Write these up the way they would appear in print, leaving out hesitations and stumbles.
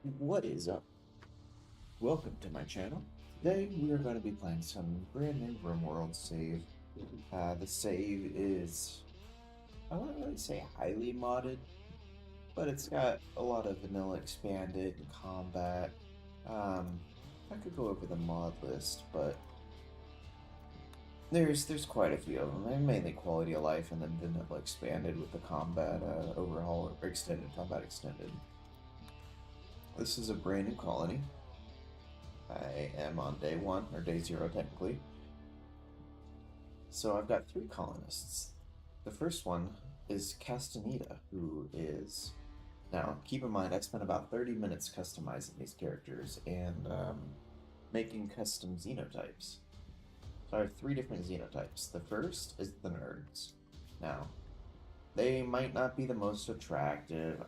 What is up? Welcome to my channel. Today we are going to be playing some brand new Rimworld save. The save is, I wouldn't really say highly modded, but it's got a lot of vanilla expanded and combat. Um, I could go over the mod list, but there's quite a few of them. They're mainly quality of life and then vanilla expanded with the combat overhaul or extended combat extended. This is a brand new colony. I am on day 1, or day 0 technically. So I've got 3 colonists. The first one is Castaneda, who is... Now, keep in mind, I spent about 30 minutes customizing these characters and making custom xenotypes. So I have 3 different xenotypes. The first is the nerds. Now, they might not be the most attractive,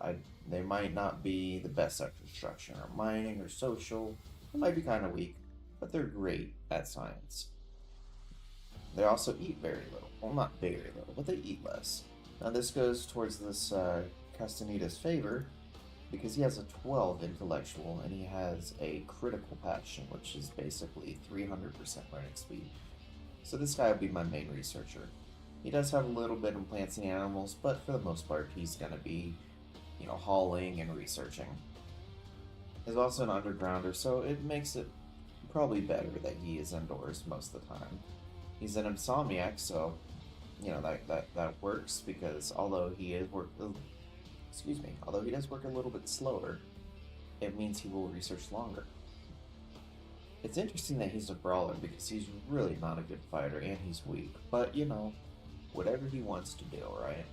they might not be the best at construction or mining or social. They might be kind of weak, but they're great at science. They also eat very little. Well, not very little, but they eat less. Now this goes towards this Castaneda's favor because he has a 12 intellectual and he has a critical passion, which is basically 300% learning speed. So this guy will be my main researcher. He does have a little bit in plants and animals, but for the most part he's going to be, hauling and researching. He's also an undergrounder, so it makes it probably better that he is indoors most of the time. He's an insomniac, so that works because although he is although he does work a little bit slower, it means he will research longer. It's interesting that he's a brawler because he's really not a good fighter and he's weak, but whatever he wants to do, right?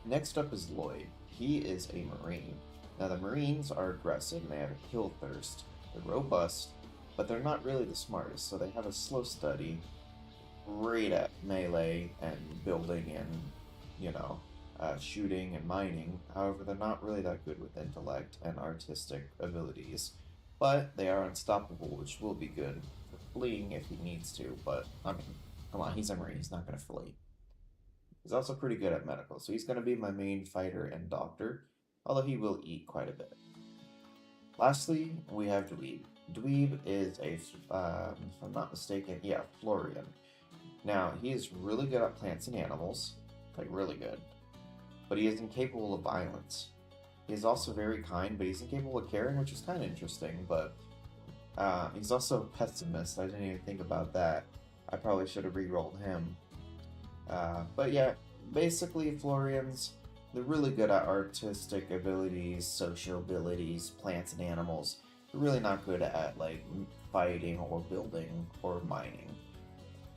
Next up is Lloyd. He is a Marine. Now the Marines are aggressive and they have a kill thirst. They're robust, but they're not really the smartest, so they have a slow study, great at melee and building and, shooting and mining. However, they're not really that good with intellect and artistic abilities. But they are unstoppable, which will be good for fleeing if he needs to, but, I mean, come on, he's a Marine, he's not going to flee. He's also pretty good at medical, so he's going to be my main fighter and doctor, although he will eat quite a bit. Lastly, we have Dweeb. Dweeb is a, if I'm not mistaken, yeah, Florian. Now, he is really good at plants and animals, like really good, but he is incapable of violence. He is also very kind, but he's incapable of caring, which is kind of interesting, but he's also a pessimist. I didn't even think about that. I probably should have re-rolled him. But yeah, basically Florians, they're really good at artistic abilities, social abilities, plants and animals. They're really not good at like fighting or building or mining.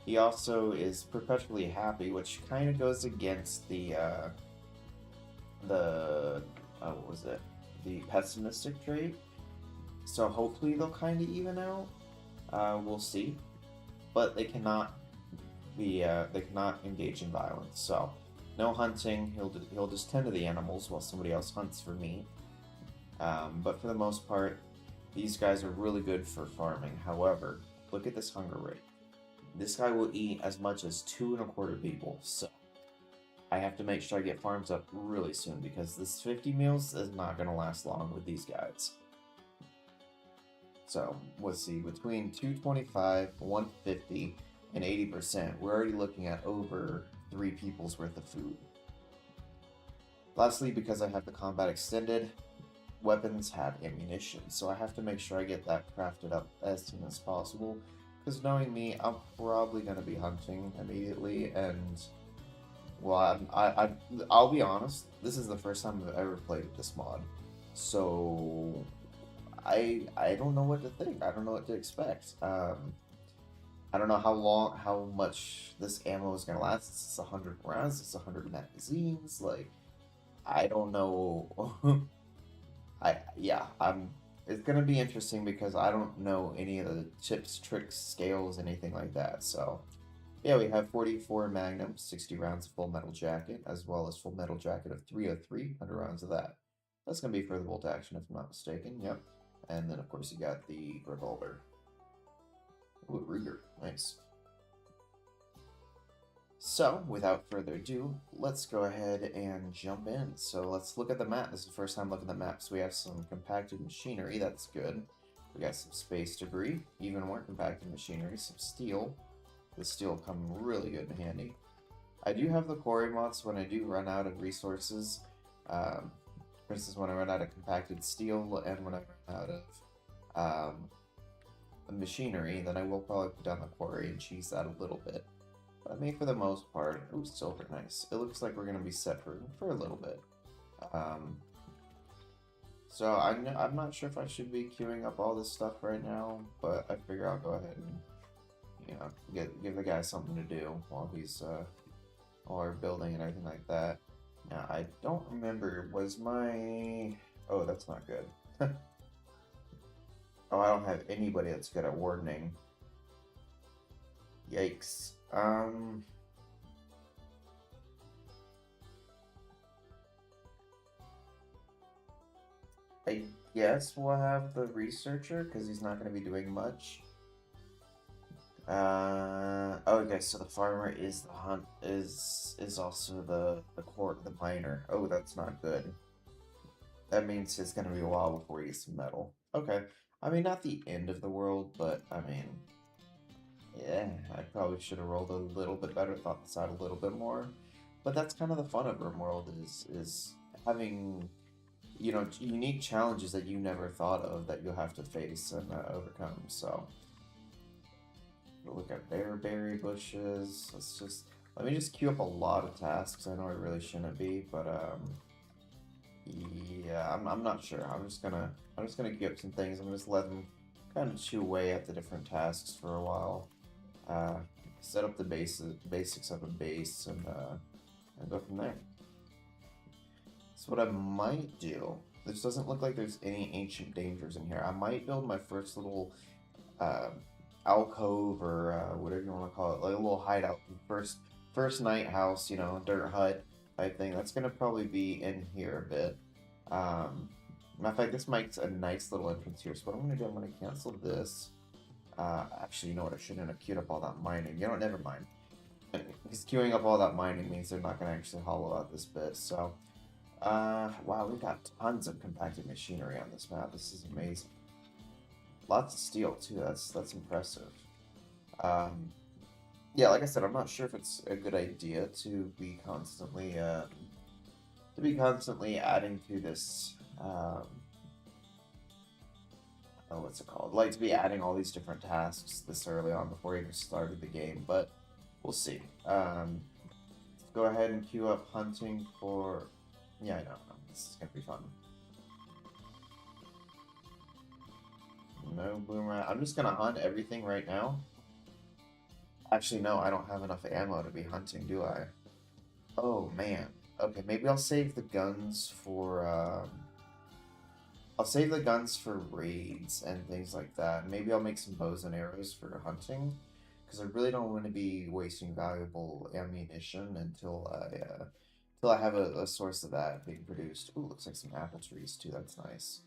He also is perpetually happy, which kind of goes against the what was it? The pessimistic trait. So hopefully they'll kind of even out. We'll see. But they cannot they cannot engage in violence. So no hunting. He'll just tend to the animals while somebody else hunts for meat. But for the most part, these guys are really good for farming. However, look at this hunger rate. This guy will eat as much as 2.25 people. So I have to make sure I get farms up really soon because this 50 meals is not going to last long with these guys. So let's see, between 225, 150, and 80%, we're already looking at over 3 people's worth of food. Lastly, because I have the combat extended, weapons have ammunition, so I have to make sure I get that crafted up as soon as possible, because knowing me, I'm probably going to be hunting immediately, and, well, I'll be honest, this is the first time I've ever played this mod, so I don't know what to think, I don't know what to expect. I don't know how much this ammo is gonna last. It's 100 rounds, it's 100 magazines. Like, I don't know. It's gonna be interesting because I don't know any of the tips, tricks, scales, anything like that. So, yeah, we have 44 Magnum, 60 rounds of Full Metal Jacket, as well as Full Metal Jacket of 303, 100 rounds of that. That's gonna be for the bolt action, if I'm not mistaken. Yep. And then, of course, you got the revolver. Ooh, Ruger. Nice. So, without further ado, let's go ahead and jump in. So let's look at the map. This is the first time looking at the map, so we have some compacted machinery, that's good. We got some space debris, even more compacted machinery, some steel. The steel will come really good in handy. I do have the quarry mods when I do run out of resources. Um, for instance, when I run out of compacted steel and when I run out of machinery, then I will probably put down the quarry and cheese that a little bit. But I mean, for the most part, ooh, silver, nice. It looks like we're gonna be set for a little bit. Um, so I'm not sure if I should be queuing up all this stuff right now, but I figure I'll go ahead and give the guy something to do while he's while we're building and everything like that. Now I don't remember, was my, oh, that's not good. Oh, I don't have anybody that's good at wardening. Yikes. I guess we'll have the researcher because he's not going to be doing much. Oh, okay, so the farmer is the hunt is also the miner. Oh, that's not good. That means it's gonna be a while before he gets some metal. Okay. I mean, not the end of the world, but I mean, yeah, I probably should have rolled a little bit better, thought this out a little bit more. But that's kind of the fun of Rimworld is having, unique challenges that you never thought of that you'll have to face and overcome. So, look at bearberry bushes. Let me just queue up a lot of tasks. I know I really shouldn't be, but yeah, I'm not sure. I'm just gonna queue up some things. I'm just let them kind of chew away at the different tasks for a while. Uh, Set up the basics of a base, and go from there. So what I might do. This doesn't look like there's any ancient dangers in here. I might build my first little uh, alcove or whatever you want to call it, like a little hideout. First night house, dirt hut type thing. That's gonna probably be in here a bit. Matter of fact, this makes a nice little entrance here. So what I'm gonna do, I'm gonna cancel this. Actually, you know what? I shouldn't have queued up all that mining. Never mind. Because queuing up all that mining means they're not gonna actually hollow out this bit. So, wow, we've got tons of compacted machinery on this map. This is amazing. Lots of steel too. That's impressive. Yeah, like I said, I'm not sure if it's a good idea to be constantly adding to this. Oh, what's it called? Like to be adding all these different tasks this early on before you even started the game, but we'll see. Let's go ahead and queue up hunting for. Yeah, I know. This is gonna be fun. No boomerang. I'm just gonna hunt everything right now. Actually, no, I don't have enough ammo to be hunting, do I? Oh, man. Okay, maybe I'll save the guns for, I'll save the guns for raids and things like that. Maybe I'll make some bows and arrows for hunting, because I really don't want to be wasting valuable ammunition until I have a source of that being produced. Ooh, looks like some apple trees, too. That's nice.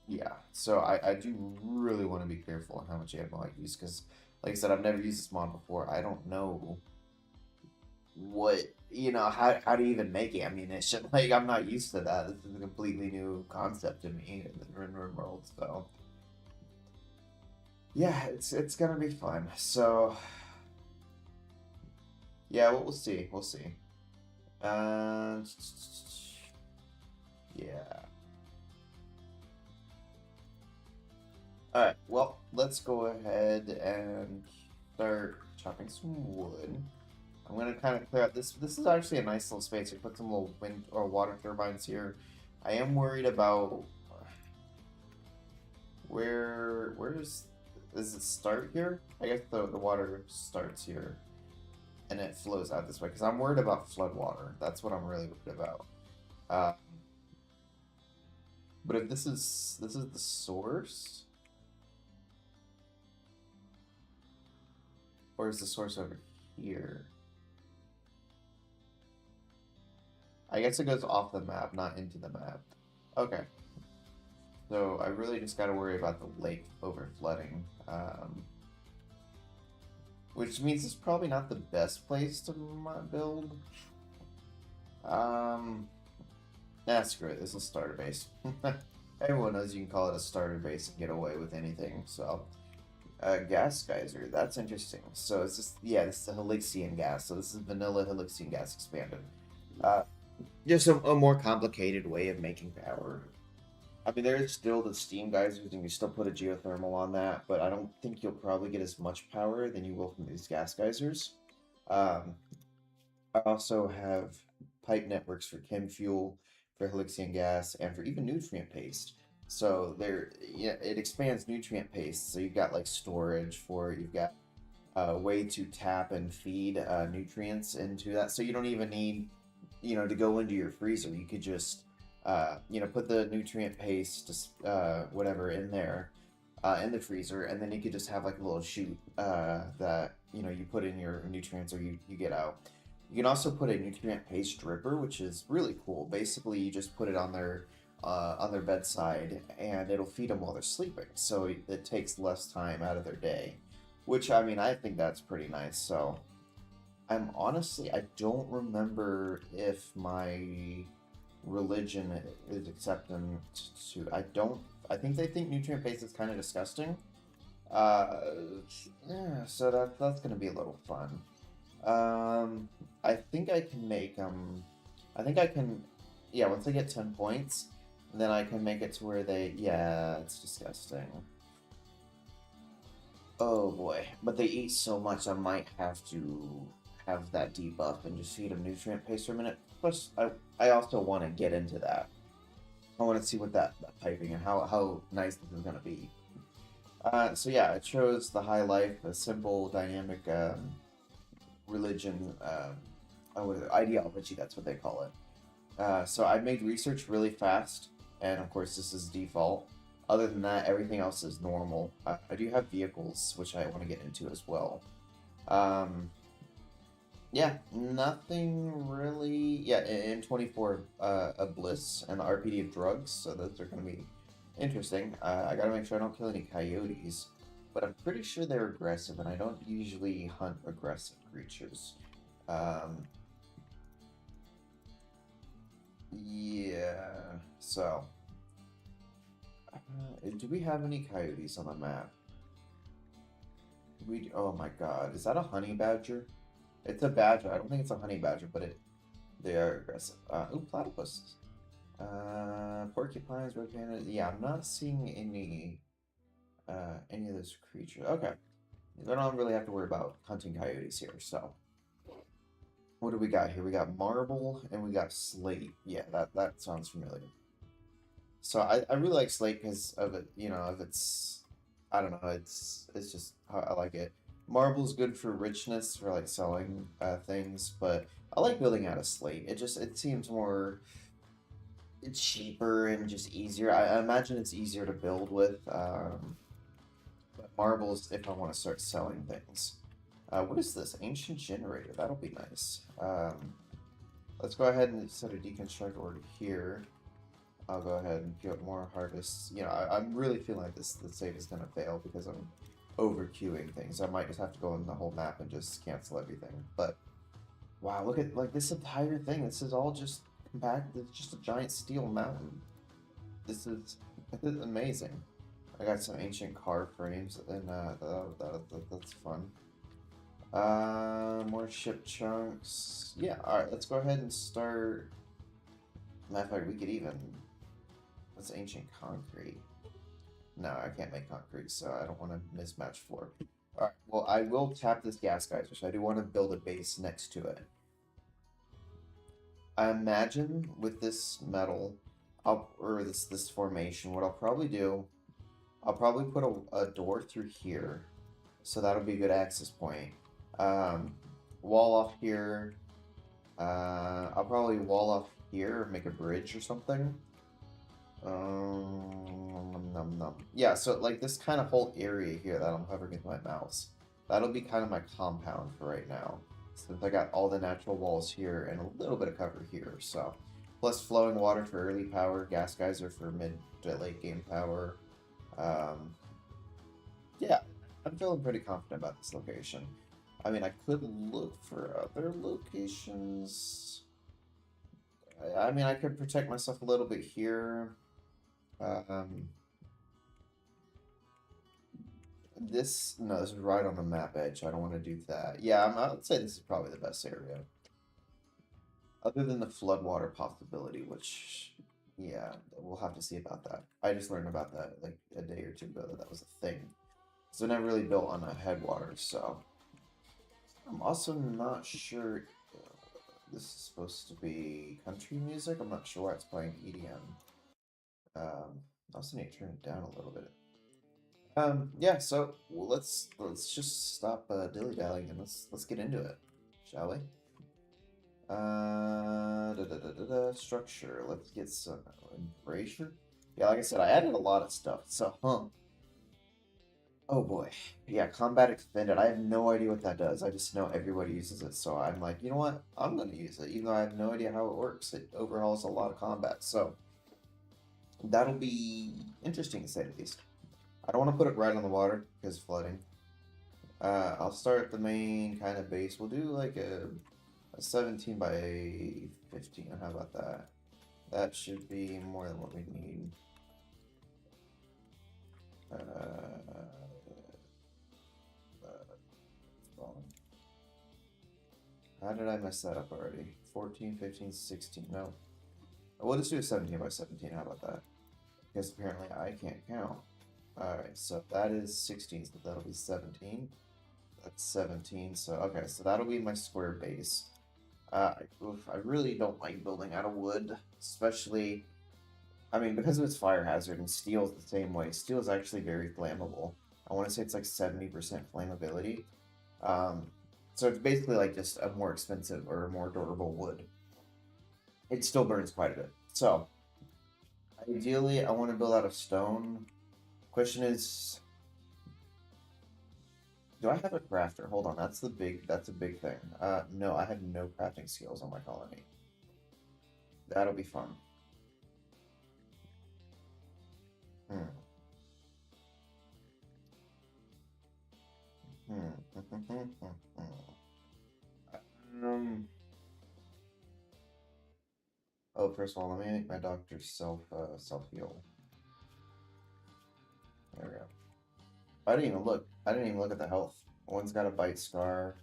Yeah, so I do really want to be careful on how much ammo I use because, like I said, I've never used this mod before. I don't know how to even make ammunition. Like, I'm not used to that. This is a completely new concept to me in the Rimworld. So, yeah, it's gonna be fun. So, yeah, we'll see. We'll see. Uh, yeah. Alright, well, let's go ahead and start chopping some wood. I'm going to kind of clear out this. This is actually a nice little space. We put some little wind or water turbines here. I am worried about does it start here? I guess the water starts here and it flows out this way because I'm worried about flood water. That's what I'm really worried about. But if this is the source. Or is the source over here? I guess it goes off the map, not into the map. Okay. So I really just gotta worry about the lake over flooding. which means it's probably not the best place to build. Um, nah, screw it. This is starter base. Everyone knows you can call it a starter base and get away with anything. So, gas geyser. That's interesting. So it's just this is the Helixian gas. So this is vanilla Helixian gas expanded. Uh, just a more complicated way of making power. I mean, there's still the steam geysers, and you still put a geothermal on that, but I don't think you'll probably get as much power than you will from these gas geysers. Um, I also have pipe networks for chem fuel, for Helixian gas, and for even nutrient paste. So there, yeah, it expands nutrient paste. So you've got like storage for it. You've got a way to tap and feed nutrients into that. So you don't even need, to go into your freezer. You could just, put the nutrient paste, whatever, in there, in the freezer, and then you could just have like a little chute that you put in your nutrients or you get out. You can also put a nutrient paste dripper, which is really cool. Basically, you just put it on their bedside, and it'll feed them while they're sleeping. So it takes less time out of their day, which I mean, I think that's pretty nice. So I don't remember if my religion is accepting to. I think they think nutrient paste is kind of disgusting. Uh, yeah, so that's gonna be a little fun. I think I can make I think I can, yeah. Once I get 10 points, then I can make it to where they. Yeah, it's disgusting. Oh boy, but they eat so much, I might have to have that debuff and just feed them nutrient paste for a minute. Plus, I also want to get into that. I want to see what that piping and how nice this is gonna be. So yeah, it shows the high life, a simple, dynamic religion, what is it? Ideology, that's what they call it. So I made research really fast, and of course this is default. Other than that, everything else is normal. I do have vehicles, which I want to get into as well. Um, yeah, nothing really. Yeah, in 24, a bliss and the RPD of drugs, so those are going to be interesting. I gotta make sure I don't kill any coyotes, but I'm pretty sure they're aggressive, and I don't usually hunt aggressive creatures. Um, yeah, so. Do we have any coyotes on the map? Oh my god, is that a honey badger? It's a badger. I don't think it's a honey badger, but they are aggressive. Platypus. Porcupines, red panda. Yeah, I'm not seeing any of those creatures. Okay, I don't really have to worry about hunting coyotes here. So, what do we got here? We got marble and we got slate. Yeah, that sounds familiar. So I really like slate because of it, of its, I don't know, it's just how I like it. Marble's good for richness, for like selling things, but I like building out of slate. It seems more cheaper and just easier. I imagine it's easier to build with. But marbles if I want to start selling things. What is this? Ancient generator. That'll be nice. Let's go ahead and set a deconstruct order here. I'll go ahead and get more harvests. I'm really feeling like the save is gonna fail because I'm over queuing things. I might just have to go in the whole map and just cancel everything. But wow, look at like this entire thing. This is all just compact. It's just a giant steel mountain. This is amazing. I got some ancient car frames, and that's fun. More ship chunks. Yeah, alright, let's go ahead and start. Matter of fact, we could even. What's ancient concrete? No, I can't make concrete, so I don't want to mismatch floor. Alright, well, I will tap this gas geyser, so I do want to build a base next to it. I imagine with this metal, or this formation, what I'll probably do, I'll probably put a door through here, so that'll be a good access point. Wall off here. I'll probably wall off here, or make a bridge or something. Yeah, so like this kind of whole area here that I'm hovering with my mouse, that'll be kind of my compound for right now. Since I got all the natural walls here and a little bit of cover here, so. Plus flowing water for early power, gas geyser for mid to late game power. Yeah, I'm feeling pretty confident about this location. I mean, I could look for other locations. I mean, I could protect myself a little bit here. Um, no, this is right on the map edge. I don't want to do that. Yeah, I would say this is probably the best area. Other than the floodwater possibility, which, yeah, we'll have to see about that. I just learned about that like a day or two ago that that was a thing. So I never really built on a headwater, so I'm also not sure. This is supposed to be country music. I'm not sure why it's playing EDM. I also need to turn it down a little bit. Yeah. So well, let's just stop dilly dallying and let's get into it, shall we? Structure. Let's get some embrasure. Yeah, like I said, I added a lot of stuff. So, oh boy. Yeah, combat extended. I have no idea what that does. I just know everybody uses it. So I'm like, you know what? I'm gonna use it, even though I have no idea how it works. It overhauls a lot of combat. So that'll be interesting to say the least. I don't want to put it right on the water because flooding. I'll start at the main kind of base. We'll do like a 17 by 15. How about that? That should be more than what we need. How did I mess that up already? 14, 15, 16. No. We'll just do a 17 by 17. How about that? Because apparently I can't count. Alright, so that is 16, so that'll be 17. That's 17, so okay, so that'll be my square base. I really don't like building out of wood, especially, I mean, because of its fire hazard, and steel's the same way. Steel is actually very flammable. I want to say it's like 70% flammability. Um, so it's basically like just a more expensive or more durable wood. It still burns quite a bit. So, ideally, I want to build out of stone. Question is, do I have a crafter? Hold on, that's a big thing. No, I have no crafting skills on my colony. That'll be fun. Hmm. Um. Oh, first of all, let me make my doctor self heal. There we go. I didn't even look. I didn't even look at the health. One's got a bite scar.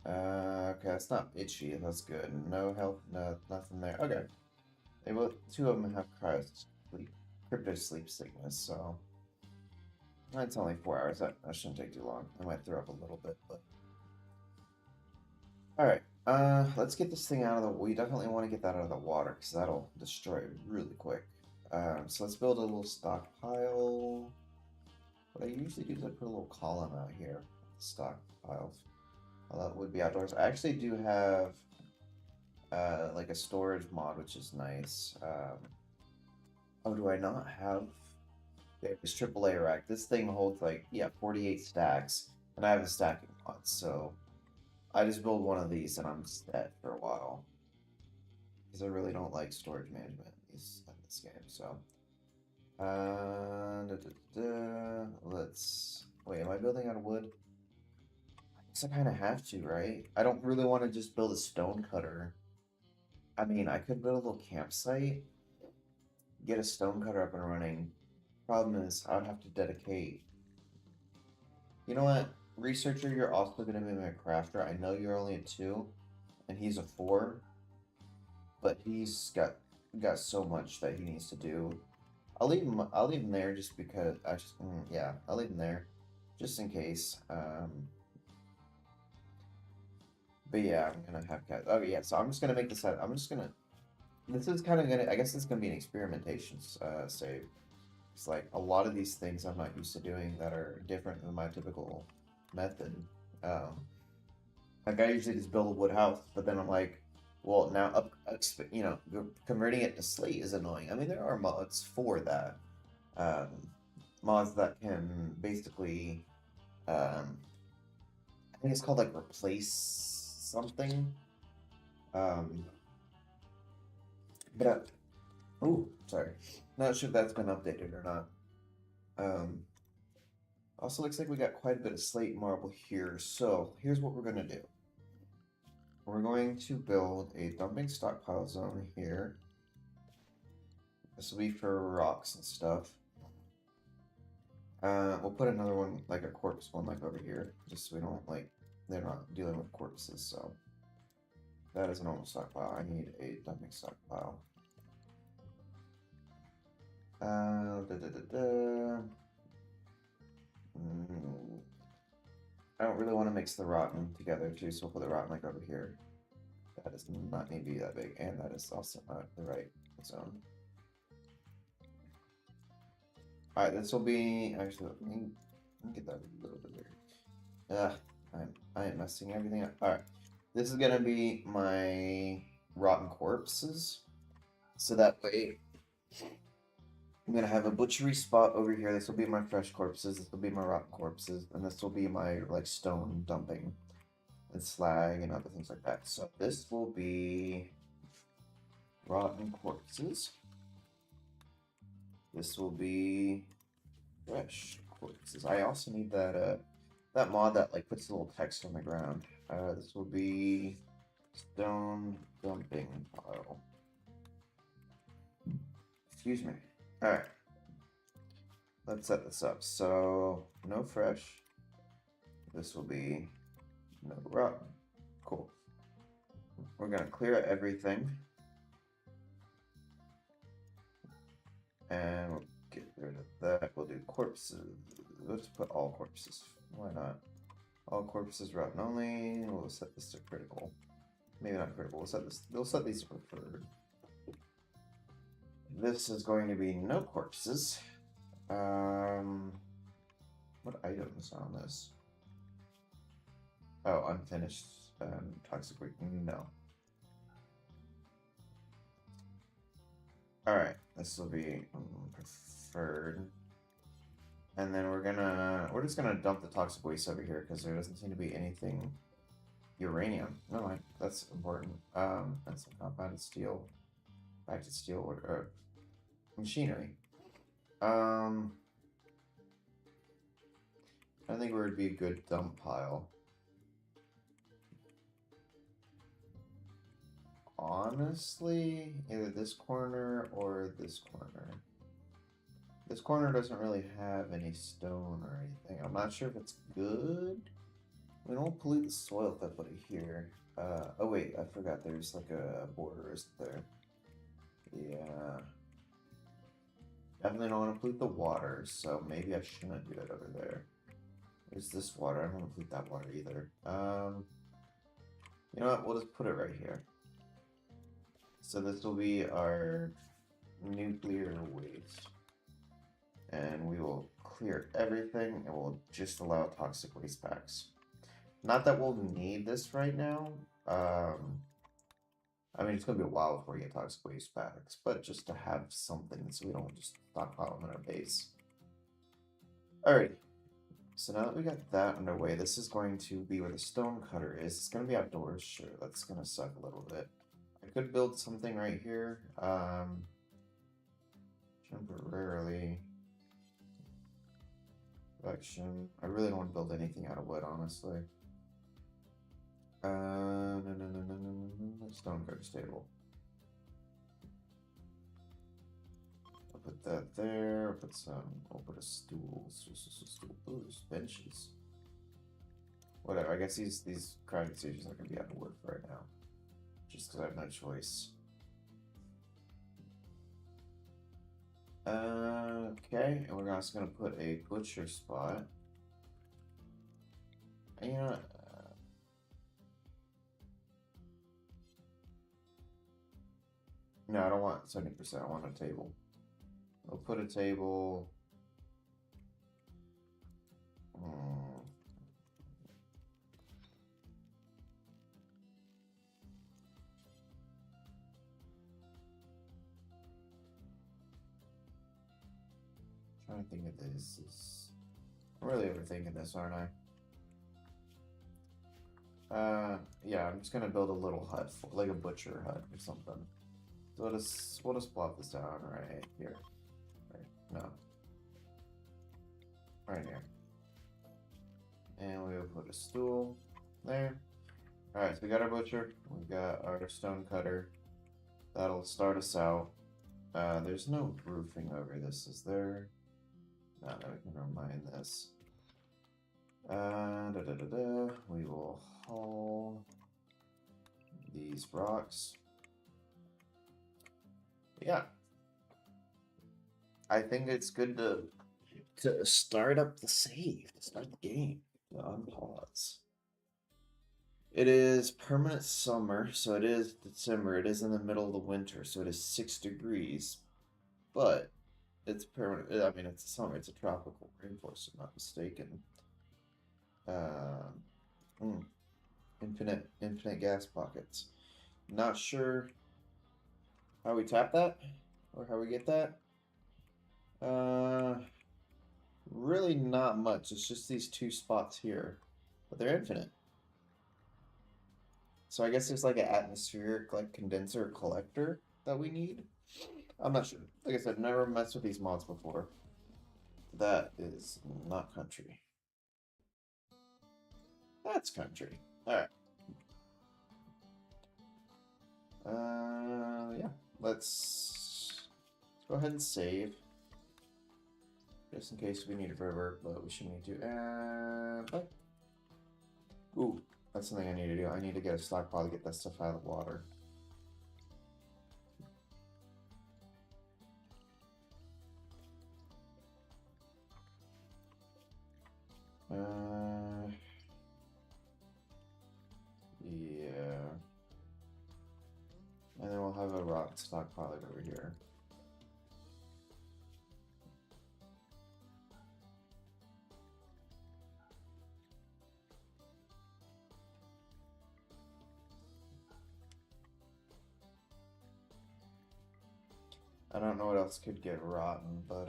Okay, that's not itchy. That's good. No health. No, nothing there. Okay. They both. Two of them have crypto sleep sickness. So it's only 4 hours. That shouldn't take too long. I might throw up a little bit, but all right. Let's get this thing out of the. We definitely want to get that out of the water because that'll destroy it really quick. So let's build a little stockpile. What I usually do is I put a little column out here. Stockpiles. Well, that would be outdoors. I actually do have like a storage mod, which is nice. Oh, do I not have? There's AAA rack. This thing holds like, yeah, 48 stacks, and I have a stacking mod, so I just build one of these and I'm set for a while. Because I really don't like storage management in this game, so. Let's. Wait, am I building out of wood? I guess I kind of have to, right? I don't really want to just build a stone cutter. I mean, I could build a little campsite, get a stone cutter up and running. Problem is, I would have to dedicate. You know what? Researcher, you're also going to be my crafter. I know you're only a 2, and he's a 4, but he's got so much that he needs to do. I'll leave him. I'll leave him there just because I just yeah. I'll leave him there, just in case. But yeah, I'm gonna have cats. Oh yeah, so I'm just gonna make this. I'm just gonna. This is kind of gonna. I guess this is gonna be an experimentation save. It's like a lot of these things I'm not used to doing that are different than my typical method. Like I usually just build a wood house, but then I'm like, well, now converting it to slate is annoying. I mean, there are mods for that. Um, Mods that can basically, I think it's called like replace something. Um, but oh, sorry, not sure if that's been updated or not. Um, Also looks like we got quite a bit of slate marble here, so here's what we're gonna do. We're going to build a dumping stockpile zone here. This will be for rocks and stuff. We'll put another one, like a corpse one, like over here, just so we don't, like, they're not dealing with corpses, so. That is a normal stockpile. I need a dumping stockpile. I don't really want to mix the rotten together too, so we'll put the rotten like over here. That does not need to be that big, and that is also not the right zone. Alright, this will be actually let me get that a little bit bigger. I am messing everything up. Alright. This is gonna be my rotten corpses. So that way I'm gonna have a butchery spot over here. This will be my fresh corpses. This will be my rotten corpses, and this will be my like stone dumping and slag and other things like that. So this will be rotten corpses. This will be fresh corpses. I also need that that mod that like puts a little text on the ground. This will be stone dumping pile. Excuse me. Alright. Let's set this up. So, no fresh. This will be no rotten. Cool. We're going to clear everything. And we'll get rid of that. We'll do corpses. Let's put all corpses. Why not? All corpses rotten only. We'll set this to critical. Maybe not critical. We'll set this. We'll set these to preferred. This is going to be no corpses. What items on this? Oh, unfinished toxic weight. No. Alright, this will be preferred. And then we're just gonna dump the toxic waste over here because there doesn't seem to be anything uranium. No, that's important. That's compounded steel. Back to steel or machinery. I think where would be a good dump pile. Honestly, either this corner or this corner. This corner doesn't really have any stone or anything. I'm not sure if it's good. We don't pollute the soil if I put it here. Oh wait, I forgot there's like a border, isn't there? Yeah. Definitely don't want to pollute the water, so maybe I shouldn't do it over there. There's this water. I don't want to pollute that water either. You know what? We'll just put it right here. So this will be our nuclear waste. And we will clear everything and we'll just allow toxic waste packs. Not that we'll need this right now. I mean, it's going to be a while before we get toxic waste packs, but just to have something so we don't just stockpile them in our base. Alrighty. So now that we got that underway, this is going to be where the stone cutter is. It's going to be outdoors. Sure, that's going to suck a little bit. I could build something right here. Temporarily. Production. I really don't want to build anything out of wood, honestly. No. Stone cutter stable. I'll put that there. I'll put a stool. Ooh, there's benches. Whatever. I guess these crafting stations are gonna be out of wood for right now, just because I have no choice. Okay, and we're also gonna put a butcher spot. And you know what? No, I don't want 70%. I want a table. We'll put a table. Trying to think of this. I'm really overthinking this, aren't I? Yeah, I'm just gonna build a little hut, like a butcher hut or something. So we'll just plop this down right here. Right, no. Right here. And we'll put a stool there. Alright, so we got our butcher, we got our stone cutter. That'll start us out. There's no roofing over this, is there? No, we can remind this. We will haul these rocks. Yeah. I think it's good to start up the save, to start the game, to unpause. It is permanent summer, so it is December. It is in the middle of the winter, so it is 6 degrees. But it's permanent. I mean, it's a summer. It's a tropical rainforest, if I'm not mistaken. Infinite gas pockets. Not sure how we tap that or how we get that. Really not much. It's just these two spots here, but they're infinite. So I guess there's like an atmospheric like condenser collector that we need. I'm not sure. Like I said, never messed with these mods before. That is not country. That's country. Alright. Yeah. Let's go ahead and save. Just in case we need a river, but we shouldn't need to. And play. Ooh, that's something I need to do. I need to get a stockpile to get that stuff out of the water. Yeah. And then we'll have a rock stockpile over here. I don't know what else could get rotten, but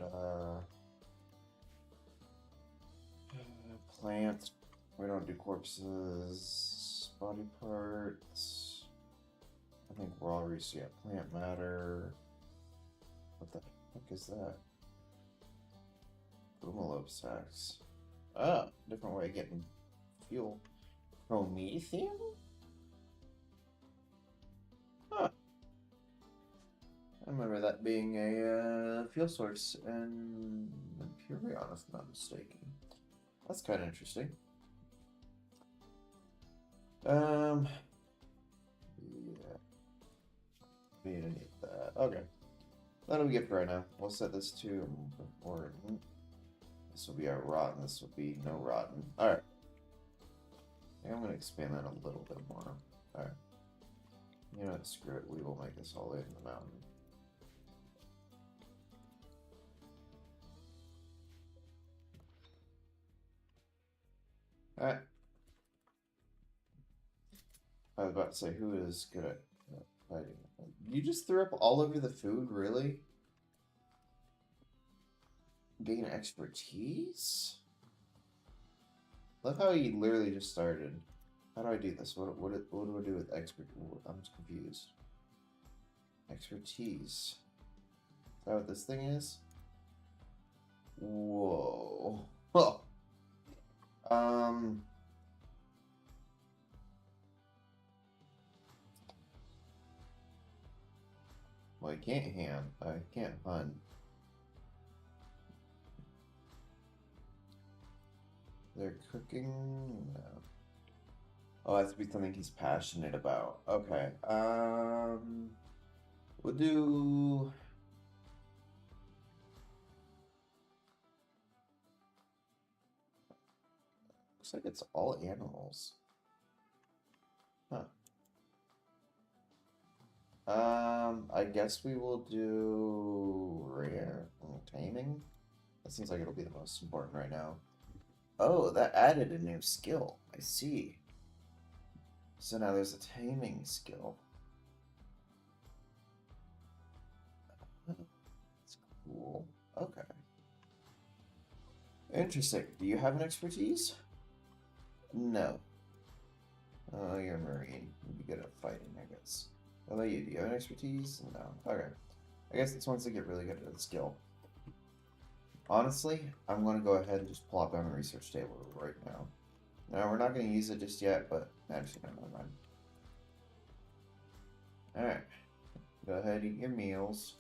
plants. We don't do corpses. Body parts. I think raw reese, yeah, plant matter. What the heck is that? Boomalop sacks. Ah, different way of getting fuel. Promethium? Huh. I remember that being a fuel source in Imperion, if I'm not mistaken. That's kind of interesting. Yeah. We need that. Okay. That'll be good for right now. We'll set this to important. This will be our rotten. This will be no rotten. Alright. I think I'm going to expand that a little bit more. Alright. You know what? Screw it. We will make this all the way in the mountain. Alright. I was about to say, who is good at fighting? You just threw up all over the food, really? Gain expertise? Love how he literally just started. How do I do this? What do I do with expert? I'm just confused. Expertise. Is that what this thing is? Whoa. Oh. Well, I can't I can't hunt. They're cooking? No. Oh, that's to be something he's passionate about. Okay. We'll do... Looks like it's all animals. Huh. I guess we will do rare taming. That seems like it'll be the most important right now. Oh, that added a new skill. I see. So now there's a taming skill. That's cool. Okay. Interesting. Do you have an expertise? No. Oh, you're a Marine. You'd be good at fighting, I guess. What about you? Do you have an expertise? No. Okay. I guess it's once they get really good at the skill. Honestly, I'm going to go ahead and just plop down a research table right now. No, we're not going to use it just yet, but actually, no, never mind. Alright. Go ahead, eat your meals.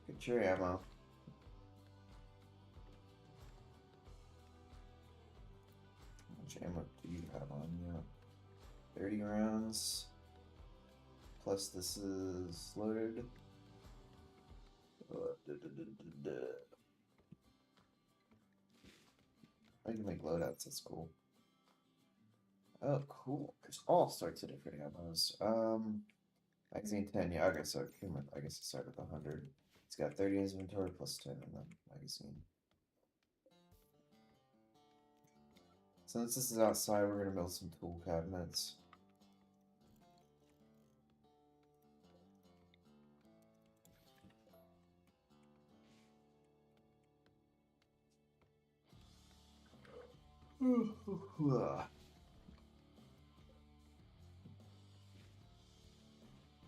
Get your ammo. How much ammo do you have on you? 30 rounds. Plus this is loaded. I can make loadouts, that's cool. Oh, cool. There's all sorts of different ammos. Magazine 10, yeah, okay, so I guess I start with 100. It's got 30 inventory plus 10 in the magazine. Since this is outside, we're gonna build some tool cabinets.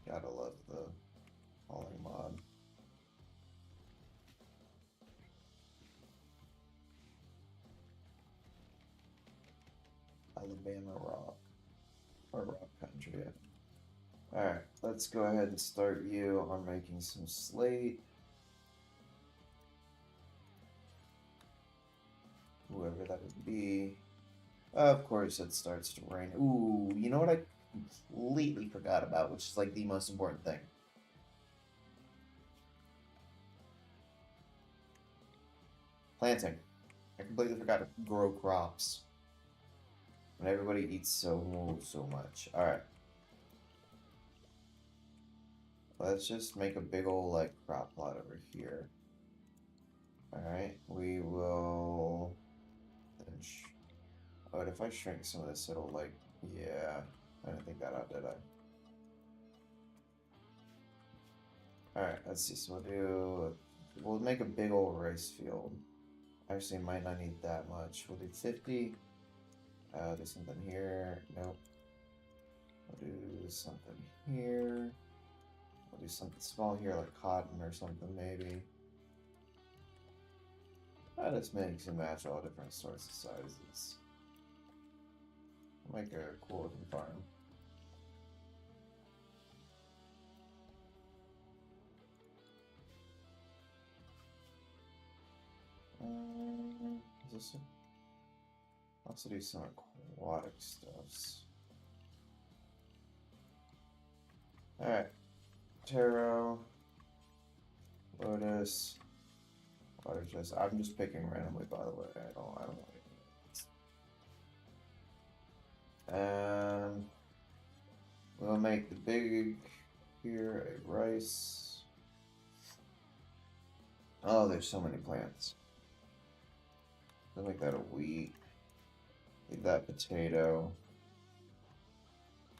Gotta love the hauling mod. Alabama rock. Or rock country, yeah. Alright, let's go ahead and start you on making some slate. Whoever that would be. Of course, it starts to rain. Ooh, you know what I completely forgot about, which is like the most important thing. Planting. I completely forgot to grow crops. And everybody eats so much. Alright. Let's just make a big old like crop plot over here. Alright, we will then oh, but if I shrink some of this, it'll like, yeah, I didn't think that out, did I? Alright, let's see, so we'll make a big old rice field. Actually, might not need that much. We'll do 50. Do something here. Nope. We'll do something here. We'll do something small here, like cotton or something, maybe. That just makes it match all different sorts of sizes. Make a cool looking farm. Is this also do some aquatic stuffs. Alright. Taro. Lotus. Water chest. I'm just picking randomly, by the way. I don't know. And we'll make the big here a rice. Oh, there's so many plants. We'll make that a wheat. Leave that potato.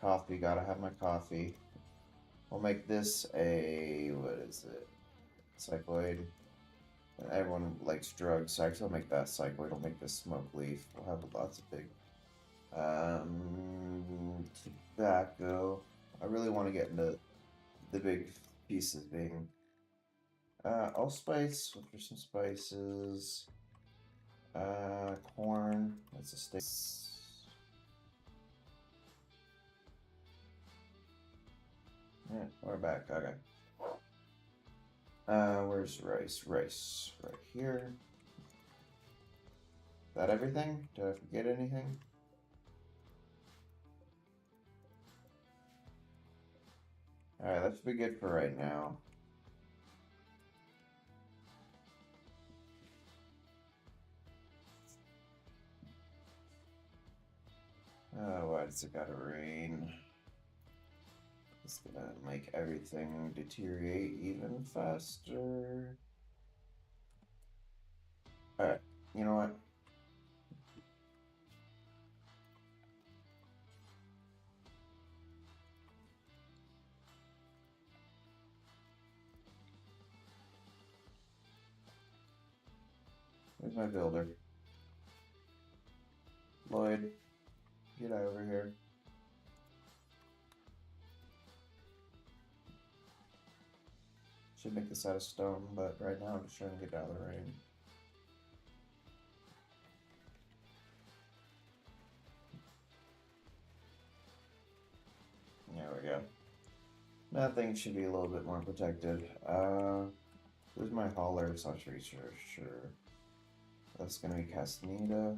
Coffee, gotta have my coffee. We'll make this a, what is it? Cycloid. And everyone likes drugs, so actually I'll make that cycloid. I'll make this smoke leaf. We'll have lots of big tobacco. I really want to get into the big pieces being allspice. Look for some spices. Corn. That's a steak. Yeah, we're back. Okay. Where's rice? Rice right here. Is that everything? Did I forget anything? Alright, that should be good for right now. Oh, why does it gotta rain? It's gonna make everything deteriorate even faster. Alright, you know what? Where's my builder? Lloyd, get out over here. Should make this out of stone, but right now I'm just trying to get out of the rain. Nothing should be a little bit more protected. Who's my hauler slash researcher? Sure. That's gonna be Castaneda.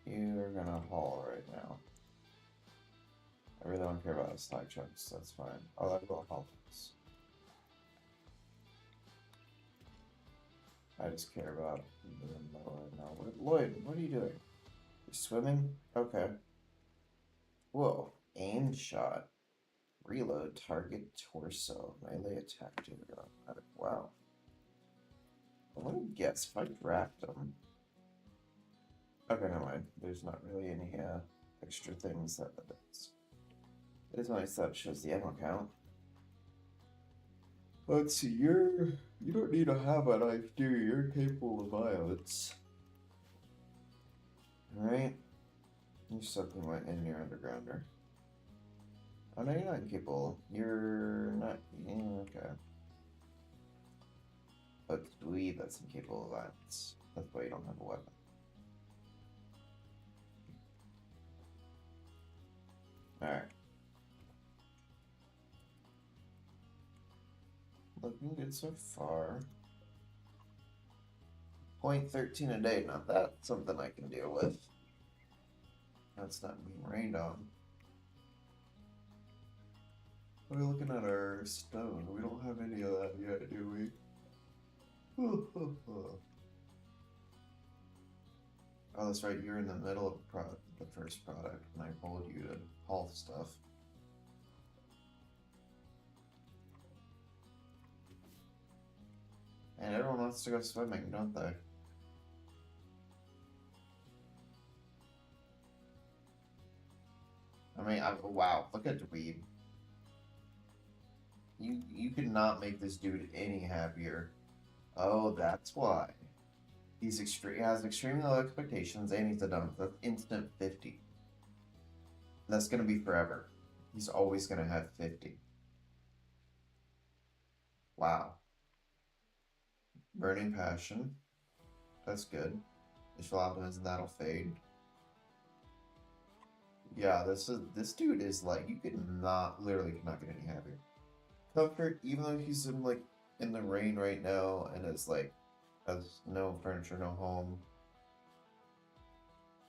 You're gonna haul right now. I really don't care about the side chunks, that's fine. Oh, that'll go haul this. I just care about the metal right now. Lloyd, what are you doing? You're swimming? Okay. Whoa. Aim shot. Reload target torso. Melee attack to automatic. Wow. I would guess if I draft them. Okay, never mind. There's not really any extra things that it does. It is nice that it shows the ammo count. Let's see, you don't need to have a knife, do you? You're capable of violence. Alright? You're something like in your undergrounder. Oh no, you're not capable. You're not. Yeah, okay. But dweeb that's incapable of violence. That's why you don't have a weapon. Alright. Looking good so far. 0.13 a day. Now that's something I can deal with. That's not being rained on. We're looking at our stone. We don't have any of that yet, do we? Oh, that's right. You're in the middle of the first product, and I told you to haul stuff. And everyone wants to go swimming, don't they? I mean, wow, look at Dweeb. You could not make this dude any happier. Oh, that's why. He has extremely low expectations, and he's a dump. That's instant 50. That's gonna be forever. He's always gonna have 50. Wow. Burning passion. That's good. Visual optimism, that'll fade. Yeah, this dude is like, you could not, literally could not get any happier. Comfort, even though he's in the rain right now and is like has no furniture, no home.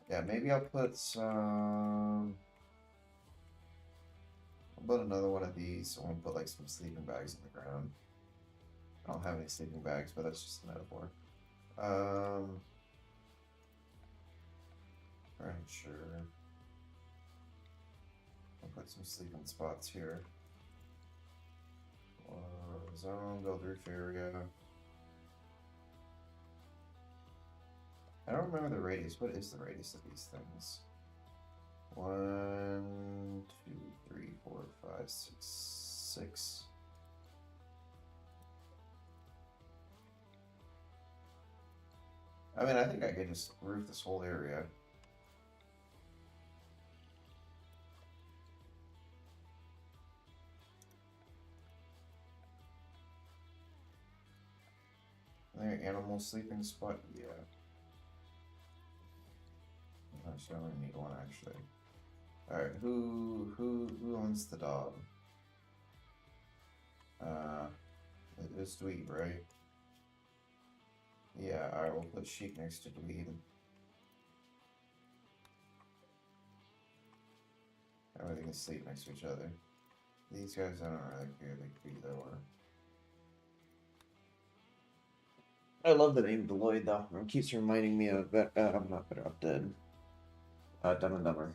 Yeah, maybe I'll put some. I'll put another one of these. I want to put like some sleeping bags on the ground. I don't have any sleeping bags, but that's just a metaphor. Furniture. I'll put some sleeping spots here. Zone, build roof area. I don't remember the radius. What is the radius of these things? 1, 2, 3, 4, 5, 6, 6. I mean, I think I could just roof this whole area. There, animal sleeping spot. Yeah. Actually, I only need one actually. All right, who owns the dog? It is Dweeb, right? Yeah. All right, we'll put Sheik next to Dweeb. Everything is sleep next to each other. These guys, I don't really care. They could be either one. I love the name Deloitte though. It keeps reminding me of that. I'm not better off dead. Dumb and Dumber.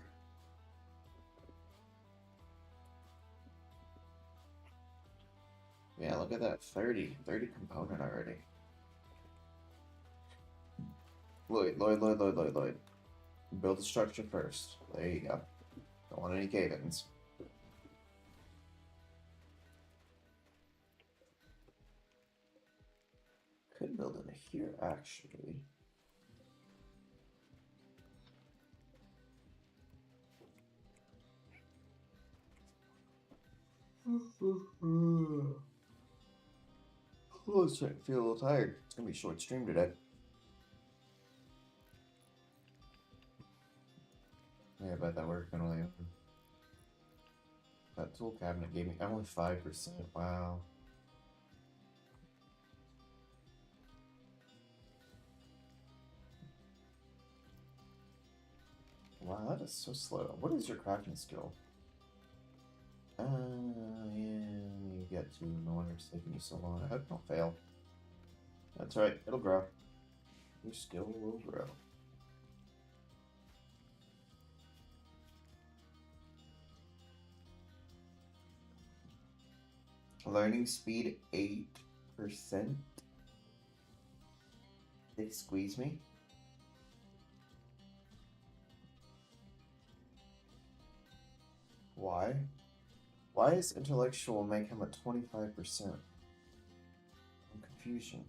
Yeah, look at that. 30 component already. Lloyd. Build the structure first. There you go. Don't want any cave-ins. Could build in here, actually. Oh, I feel a little tired. It's gonna be a short stream today. Yeah, I bet that worked finally. That tool cabinet gave me only 5%. Wow. Wow, that is so slow. What is your crafting skill? Yeah, you get to. No wonder it's taking you so long. I hope you don't fail. That's right, it'll grow. Your skill will grow. Learning speed 8%. They squeeze me. Why? Why is intellectual make him at 25%? I'm confusion.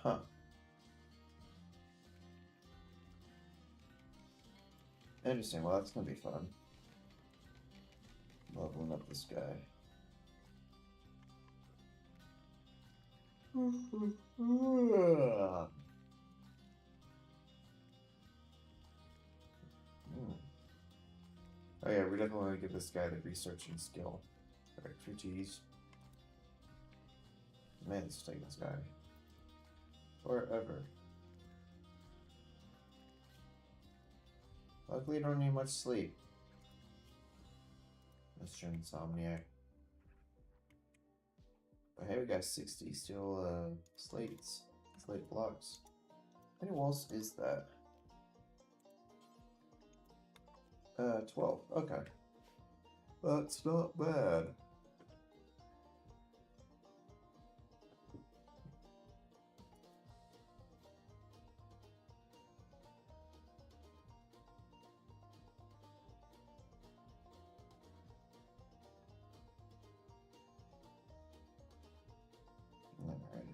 Huh. Interesting. Well, that's gonna be fun. Leveling up this guy. Oh yeah, we definitely want to give this guy the researching skill. Expertise. Man, this is taking this guy forever. Luckily, you don't need much sleep, Mr. Insomniac. But hey, we got 60 still slates. Slate blocks. How many walls is that? 12. Okay. That's not bad. Alright.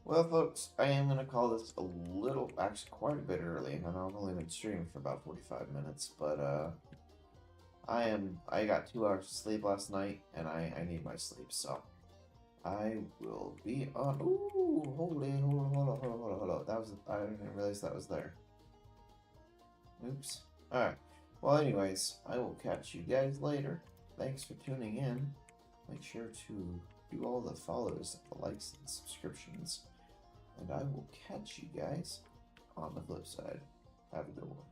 Well, folks, I am going to call this a little, actually quite a bit early. I know I've only been streaming for about 45 minutes, but I got 2 hours of sleep last night, and I need my sleep, so I will be on. Ooh, hold on. That was, I didn't realize that was there. Oops. Alright. Well, anyways, I will catch you guys later. Thanks for tuning in. Make sure to do all the follows, the likes, and subscriptions. And I will catch you guys on the flip side. Have a good one.